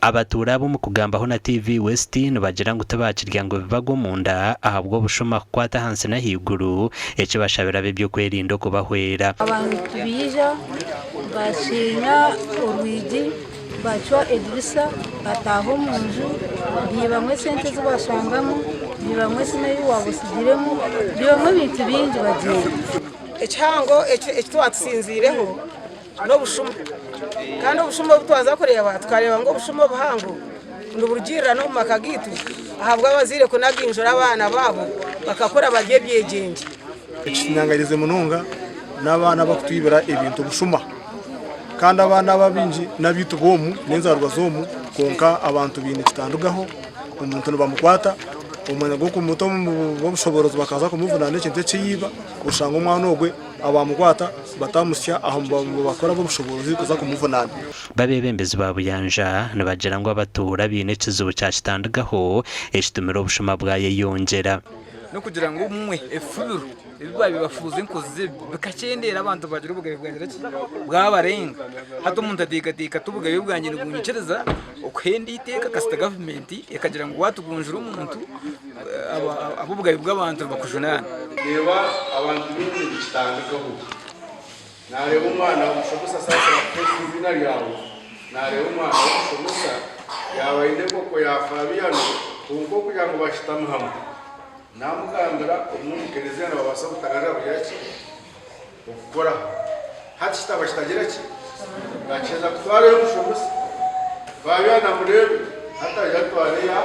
abatura bo mu kugambaho na TV West bagira ngo tabakirya ngo bibago munda ahabwo bushoma kwata hanse na higuru ece bashabira bibyo kwerinda kubahwera abantu tubija bashinya urwigi bacwa Edrisa bataho munju bibamwe sente zibashangamo bibamwe sinayi wabusigiremo bibamwe bintu binji bagiye echango twatsinzireho no bushuma kandi ubushuma butwaza kureba twareba ngo bushuma buhango nduburugirira no makagitu ahabwa abazire kunaginjura abana babo bakakora bagiye byegenje ikinyangarize mununga n'abana bakutwibira ibintu bushuma kandi abana babinji nabitu bomu nenzarwa zomu konka abantu bine kitandugaho umuntu bamukwata umwana go kumuto mu bushoborozi bakaza kumuvuna n'ikinte ciyiba ushanga umwana ogwe abamukwata batamusya aho bakora bo bushobozi kuza kumuvunana babebembezi babuyanja nabagira ngo abatura bine kizubu cyashitandagaho eshitumiro bushuma bwaye yongera no kugira ngo umwe efuru ibibaye bibafuze nkoze bikacendera abantu bagira ubugabe bwangira bwabarenga hato umuntu adikatika tubugabe bwangira ubunyicereza ukwenda iteka kasita government ikagira ngo watugunjura umuntu abubugabe bw'abantu bakujunana reba abantu bindi bitandagaho nareba umwana ushobosa sasa izina ryawe nareba umwana ushobosa yabaye koko yafabiyano kuko kugira ngo bashitame hamwe namugambira umwukereze na babasa gutagaza buyaki ukora hati tabashitagira ki gacheza kutwara ushobosa fabiyana murebe hata yatware ya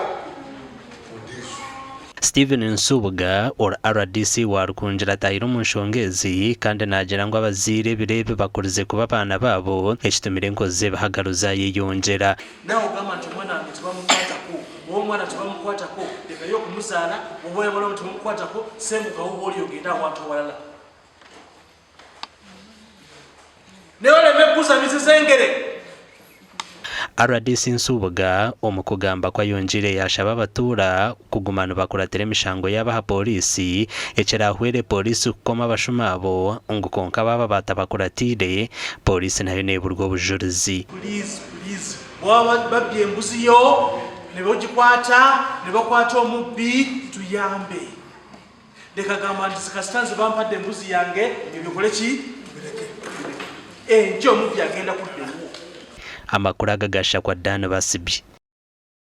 Steven Nsubuga or RDC warukunjira tahiro munshongezi kandi nagira ngo abazire birebe bakurize kuba bana babo eshitumire nkoze bahagaruza yiyongera naho gama tumwana tubamukwata ko uwo mwana tubamukwata ko reka yo kumusana uboye mwana tumukwata ko sembuka ubori yogenda watu walala neole mekusa misesengere RDC Nsubuga omukugamba kwa yonjire yashaba abatura kugumana bakuratere emishango y'abaha polisi ecerahwere polisi kukoma abashumabo ngo konka baba batabakuratire polisi nayo neburwo bujurizi please baba babye mbuziyo nebakwata omubbi tuyambe dekagamba ndisikastanze bampadde mbuzi yange ebikole ki bireke njo omubbi agenda kudde amakuru agagasha kwa Dan Basibi.